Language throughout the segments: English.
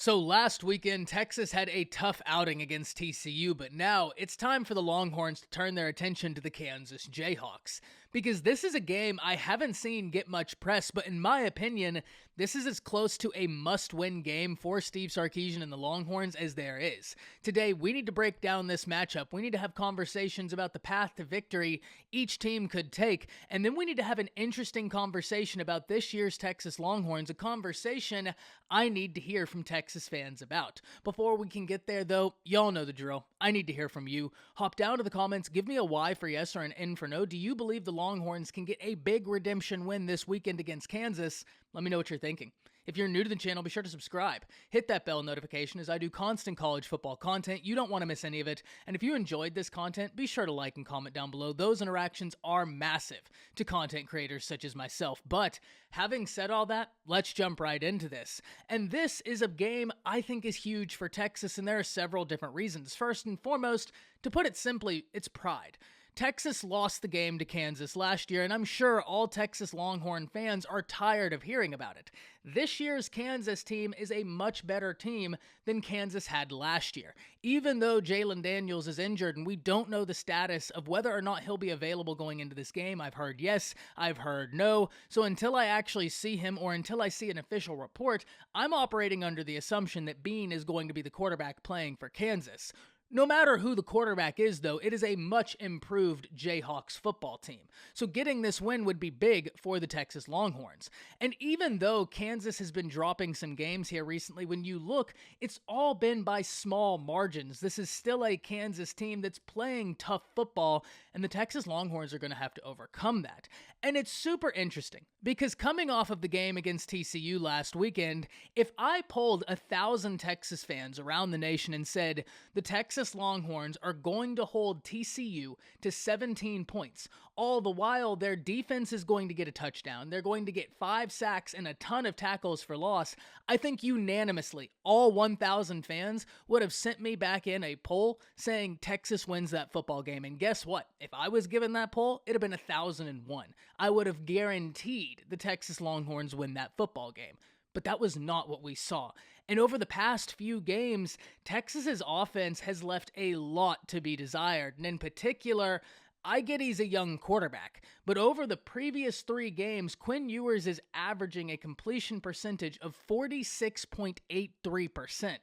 So last weekend, Texas had a tough outing against TCU, but now it's time for the Longhorns to turn their attention to the Kansas Jayhawks. Because this is a game I haven't seen get much press, but in my opinion, this is as close to a must-win game for Steve Sarkisian and the Longhorns as there is. Today, we need to break down this matchup. We need to have conversations about the path to victory each team could take, and then we need to have an interesting conversation about this year's Texas Longhorns, a conversation I need to hear from Texas fans about. Before we can get there, though, y'all know the drill. I need to hear from you. Hop down to the comments, give me a Y for yes or an N for no. Do you believe the Longhorns can get a big redemption win this weekend against Kansas? Let me know what you're thinking. If you're new to the channel, be sure to subscribe. Hit that bell notification as I do constant college football content. You don't want to miss any of it. And if you enjoyed this content, be sure to like and comment down below. Those interactions are massive to content creators such as myself. But having said all that, let's jump right into this. And this is a game I think is huge for Texas, and there are several different reasons. First and foremost, to put it simply, it's pride. Texas lost the game to Kansas last year, and I'm sure all Texas Longhorn fans are tired of hearing about it. This year's Kansas team is a much better team than Kansas had last year. Even though Jalen Daniels is injured and we don't know the status of whether or not he'll be available going into this game, I've heard yes, I've heard no. So until I actually see him or until I see an official report, I'm operating under the assumption that Bean is going to be the quarterback playing for Kansas. No matter who the quarterback is, though, it is a much improved Jayhawks football team. So getting this win would be big for the Texas Longhorns. And even though Kansas has been dropping some games here recently, when you look, it's all been by small margins. This is still a Kansas team that's playing tough football, and the Texas Longhorns are going to have to overcome that. And it's super interesting, because coming off of the game against TCU last weekend, if I polled 1,000 Texas fans around the nation and said, the Texas Longhorns are going to hold TCU to 17 points. All the while, their defense is going to get a touchdown. They're going to get 5 sacks and a ton of tackles for loss. I think unanimously, all 1,000 fans would have sent me back in a poll saying Texas wins that football game. And guess what? If I was given that poll, it'd have been 1,001. I would have guaranteed the Texas Longhorns win that football game. But that was not what we saw. And over the past few games, Texas's offense has left a lot to be desired. And in particular, I get he's a young quarterback, but over the previous 3 games, Quinn Ewers is averaging a completion percentage of 46.83%.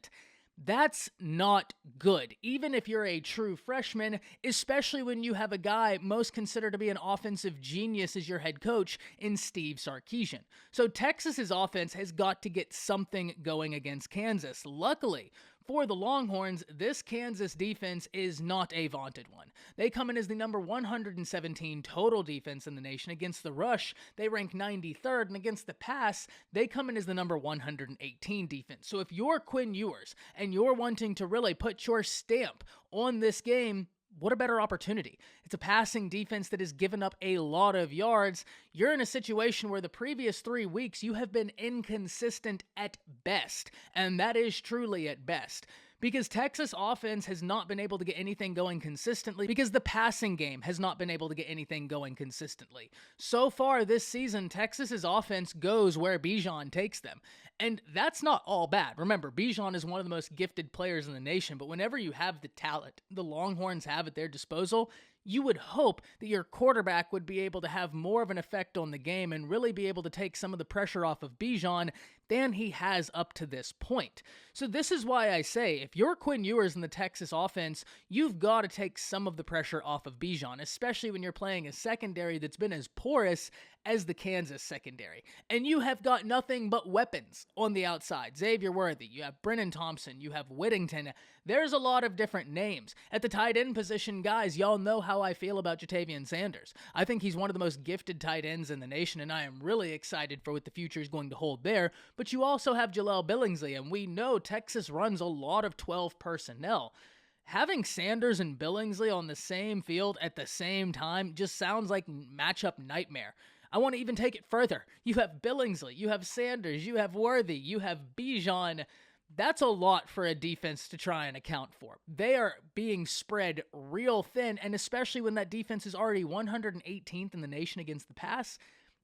That's not good, even if you're a true freshman, especially when you have a guy most considered to be an offensive genius as your head coach in Steve Sarkisian. So Texas's offense has got to get something going against Kansas. Luckily, for the Longhorns, this Kansas defense is not a vaunted one. They come in as the number 117 total defense in the nation. Against the rush, they rank 93rd, and against the pass, they come in as the number 118 defense. So if you're Quinn Ewers and you're wanting to really put your stamp on this game, what a better opportunity. It's a passing defense that has given up a lot of yards. You're in a situation where the previous 3 weeks you have been inconsistent at best, and that is truly at best. Because Texas offense has not been able to get anything going consistently, because the passing game has not been able to get anything going consistently. So far this season, Texas's offense goes where Bijan takes them. And that's not all bad. Remember, Bijan is one of the most gifted players in the nation, but whenever you have the talent the Longhorns have at their disposal, you would hope that your quarterback would be able to have more of an effect on the game and really be able to take some of the pressure off of Bijan than he has up to this point. So this is why I say, if you're Quinn Ewers in the Texas offense, you've got to take some of the pressure off of Bijan, especially when you're playing a secondary that's been as porous as the Kansas secondary. And you have got nothing but weapons on the outside. Xavier Worthy, you have Brennan Thompson, you have Whittington. There's a lot of different names. At the tight end position, guys, y'all know how I feel about Ja'Tavion Sanders. I think he's one of the most gifted tight ends in the nation, and I am really excited for what the future is going to hold there. But you also have Jaleel Billingsley, and we know Texas runs a lot of 12 personnel. Having Sanders and Billingsley on the same field at the same time just sounds like matchup nightmare. I want to even take it further. You have Billingsley, you have Sanders, you have Worthy, you have Bijan. That's a lot for a defense to try and account for. They are being spread real thin, and especially when that defense is already 118th in the nation against the pass,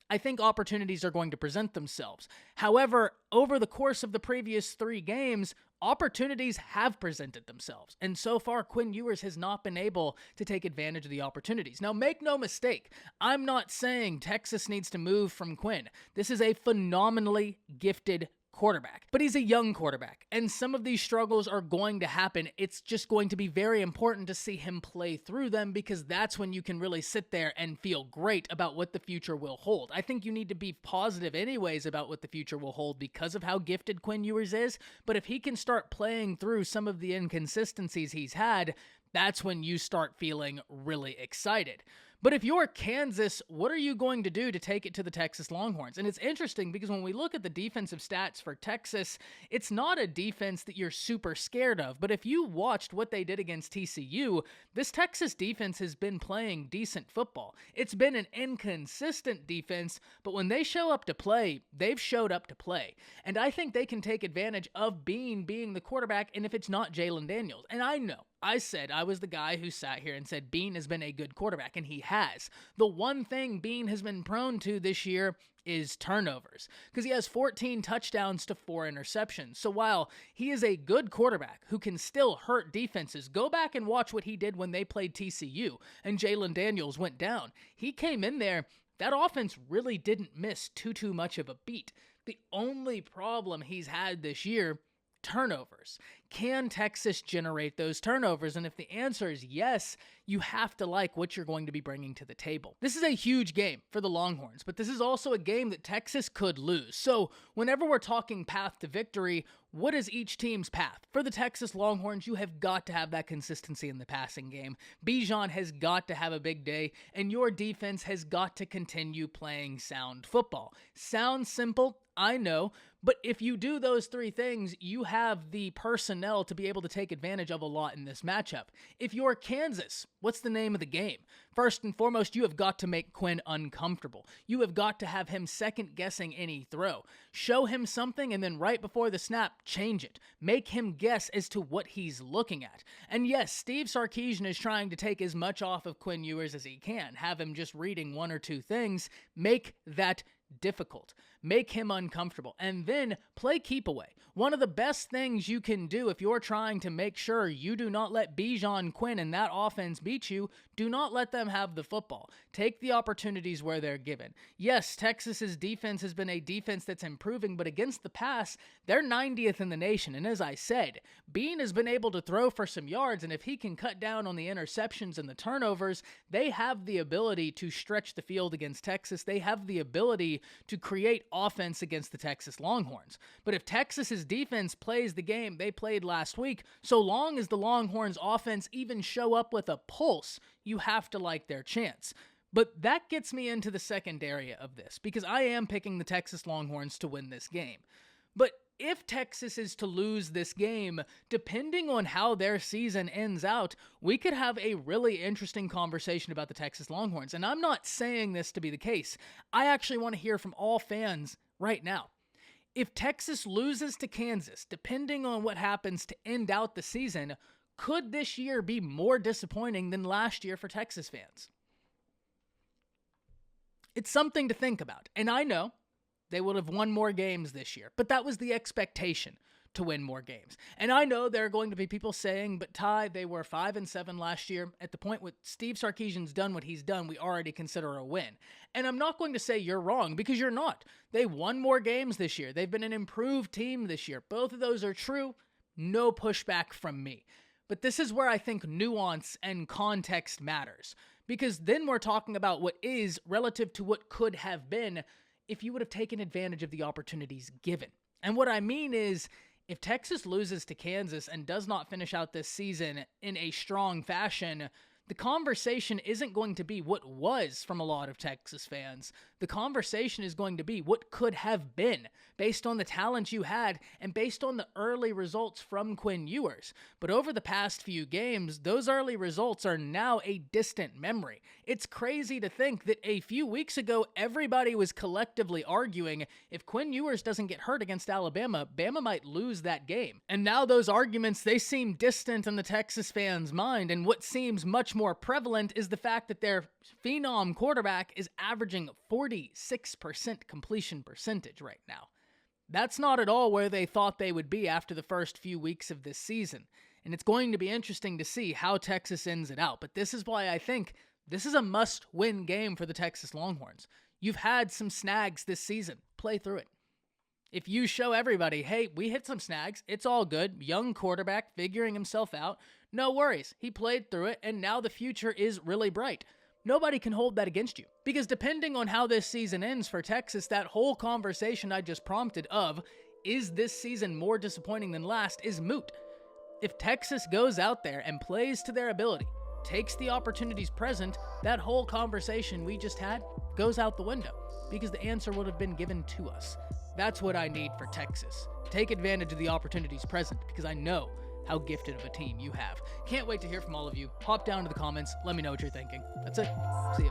I think opportunities are going to present themselves. However, over the course of the previous 3 games, opportunities have presented themselves. And so far, Quinn Ewers has not been able to take advantage of the opportunities. Now, make no mistake, I'm not saying Texas needs to move from Quinn. This is a phenomenally gifted quarterback, but he's a young quarterback, and some of these struggles are going to happen. It's just going to be very important to see him play through them, because that's when you can really sit there and feel great about what the future will hold. I think you need to be positive anyways about what the future will hold because of how gifted Quinn Ewers is, but if he can start playing through some of the inconsistencies he's had, that's when you start feeling really excited. But if you're Kansas, what are you going to do to take it to the Texas Longhorns? And it's interesting because when we look at the defensive stats for Texas, it's not a defense that you're super scared of. But if you watched what they did against TCU, this Texas defense has been playing decent football. It's been an inconsistent defense, but when they show up to play, they've showed up to play. And I think they can take advantage of being the quarterback, and if it's not Jalen Daniels. And I know, I said I was the guy who sat here and said Bean has been a good quarterback, and he has. The one thing Bean has been prone to this year is turnovers, because he has 14 touchdowns to 4 interceptions. So while he is a good quarterback who can still hurt defenses, go back and watch what he did when they played TCU and Jalen Daniels went down. He came in there, that offense really didn't miss too much of a beat. The only problem he's had this year, turnovers. Can Texas generate those turnovers? And if the answer is yes, you have to like what you're going to be bringing to the table. This is a huge game for the Longhorns, but this is also a game that Texas could lose. So whenever we're talking path to victory, what is each team's path? For the Texas Longhorns, you have got to have that consistency in the passing game. Bijan has got to have a big day, and your defense has got to continue playing sound football. Sounds simple, I know, but if you do those 3 things, you have the personnel to be able to take advantage of a lot in this matchup. If you're Kansas, what's the name of the game? First and foremost, you have got to make Quinn uncomfortable. You have got to have him second-guessing any throw. Show him something, and then right before the snap, change it. Make him guess as to what he's looking at. And yes, Steve Sarkisian is trying to take as much off of Quinn Ewers as he can. Have him just reading 1 or 2 things. Make that difficult. Make him uncomfortable, and then play keep away. One of the best things you can do if you're trying to make sure you do not let Bijan, Quinn, and that offense beat you, do not let them have the football. Take the opportunities where they're given. Yes, Texas's defense has been a defense that's improving, but against the pass, they're 90th in the nation. And as I said, Bean has been able to throw for some yards, and if he can cut down on the interceptions and the turnovers, they have the ability to stretch the field against Texas. They have the ability to create offense against the Texas Longhorns. But if Texas's defense plays the game they played last week, so long as the Longhorns offense even show up with a pulse, you have to like their chance. But that gets me into the second area of this, because I am picking the Texas Longhorns to win this game. But if Texas is to lose this game, depending on how their season ends out, we could have a really interesting conversation about the Texas Longhorns. And I'm not saying this to be the case. I actually want to hear from all fans right now. If Texas loses to Kansas, depending on what happens to end out the season, could this year be more disappointing than last year for Texas fans? It's something to think about. And I know they would have won more games this year, but that was the expectation, to win more games. And I know there are going to be people saying, but Ty, they were 5-7 last year. At the point with Steve Sarkisian's done what he's done, we already consider a win. And I'm not going to say you're wrong, because you're not. They won more games this year. They've been an improved team this year. Both of those are true. No pushback from me. But this is where I think nuance and context matters, because then we're talking about what is relative to what could have been if you would have taken advantage of the opportunities given. And what I mean is, if Texas loses to Kansas and does not finish out this season in a strong fashion, the conversation isn't going to be what was from a lot of Texas fans. The conversation is going to be what could have been, based on the talent you had and based on the early results from Quinn Ewers. But over the past few games, those early results are now a distant memory. It's crazy to think that a few weeks ago, everybody was collectively arguing if Quinn Ewers doesn't get hurt against Alabama, Bama might lose that game. And now those arguments, they seem distant in the Texas fans' mind, and what seems much more prevalent is the fact that their phenom quarterback is averaging 40 46% completion percentage right now. That's not at all where they thought they would be after the first few weeks of this season. And it's going to be interesting to see how Texas ends it out. But this is why I think this is a must-win game for the Texas Longhorns. You've had some snags this season. Play through it. If you show everybody, hey, we hit some snags, it's all good, young quarterback figuring himself out, no worries. He played through it, and now the future is really bright. Nobody can hold that against you. Because depending on how this season ends for Texas, that whole conversation I just prompted of, is this season more disappointing than last, is moot. If Texas goes out there and plays to their ability, takes the opportunities present, that whole conversation we just had goes out the window. Because the answer would have been given to us. That's what I need for Texas. Take advantage of the opportunities present, because I know how gifted of a team you have. Can't wait to hear from all of you. Hop down to the comments. Let me know what you're thinking. That's it. See ya.